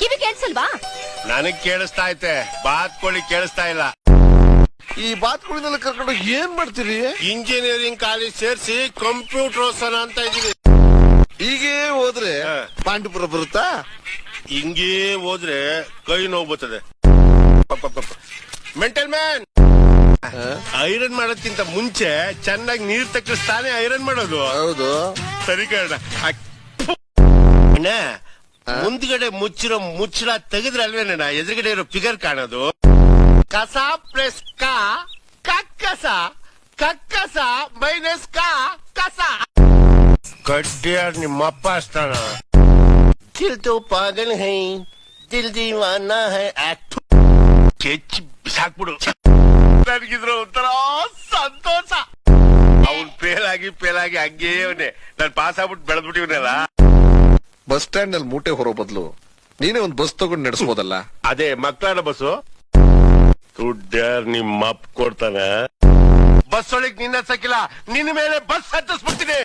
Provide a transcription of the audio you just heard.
ಕಿವಿ ಕೇಳಿಸಲ್ವಾ? ನನಗ್ ಕೇಳಿಸ್ತಾ ಐತೆ, ಬಾತ್ಕೋಳಿ ಕೇಳಿಸ್ತಾ ಇಲ್ಲ. ಈ ಬಾತ್ಕೋಳಿನೆಲ್ಲ ಕರ್ಕೊಂಡು ಏನ್ ಮಾಡ್ತೀರಿ? ಇಂಜಿನಿಯರಿಂಗ್ ಕಾಲೇಜ್ ಸೇರ್ಸಿ ಕಂಪ್ಯೂಟರ್ ಓದ್ಸೋಣ ಅಂತ ಇದೀವಿ. ಹೀಗೆ ಹೋದ್ರೆ ಪಾಂಡುಪುರ ಬರುತ್ತಾ? ಹಿಂಗೇ ಹೋದ್ರೆ ಕೈ ನೋವು ಬರ್ತದೆ. ಮೆಂಟಲ್ ಮ್ಯಾನ್, ಐರನ್ ಮಾಡೋದ್ಕಿಂತ ಮುಂಚೆ ಚೆನ್ನಾಗಿ ನೀರ್ ತಕ್ಕಿಸ್ತಾನೆ ಐರನ್ ಮಾಡೋದು. ಹೌದು. ಸರಿ ಕಣ. ಮುಂದ್ಗಡೆ ಮುಚ್ಚಿರೋ ಮುಚ್ಚಳ ತೆಗೆದ್ರೆ ಅಲ್ವೇನ ಎದುರುಗಡೆ ಇರೋ ಫಿಗರ್ ಕಾಣೋದು. ಕಸ ಪ್ಲಸ್ ಕಕ್ಕಸ, ಕಕ್ಕಸ ಮೈನಸ್ ಕಸ. ಕಡ್ಡಿಯಾರ್ ನಿಮ್ಮಪ್ಪ ಅಷ್ಟಾನ. ದಿಲ್ ತೋ ಪಾಗಲ್ ಹೈ, ದಿಲ್ ದೀವಾನಾ ಹೈ. ಕೆಚ್ಚಿ ಬಿಸಾಕ್ಬಿಡು. ನನಗಿದ್ರ ಒಂಥರ ಸಂತೋಷ. ಅವ್ನ್ ಫೇಲ್ ಆಗಿ ಹಂಗೇ ಅವನೇ. ನಾನು ಪಾಸ್ ಆಗ್ಬಿಟ್ಟು ಬೆಳೆದ್ಬಿಟ್ಟಿವನಲ್ಲ. ಬಸ್ ಸ್ಟ್ಯಾಂಡ್ ನಲ್ಲಿ ಮೂಟೆ ಹೊರೋ ಬದಲು ನೀನೇ ಒಂದ್ ಬಸ್ ತಗೊಂಡ್ ನಡೆಸಬಹುದಲ್ಲ? ಅದೇ ಮಕ್ಕಳ ಬಸ್ಸು. ದುಡ್ಡ್ಯಾರ್ ನಿಮ್ಮ ಅಪ್ಪ ಕೊಡ್ತಾನೆ. ಬಸ್ ಒಳಗ್ ನಿನ್ನ ಸಕ್ಕಿಲ್ಲ, ನಿನ್ನ ಮೇಲೆ ಬಸ್ ಹತ್ತಿಸ್ಬಿಡ್ತೀನಿ.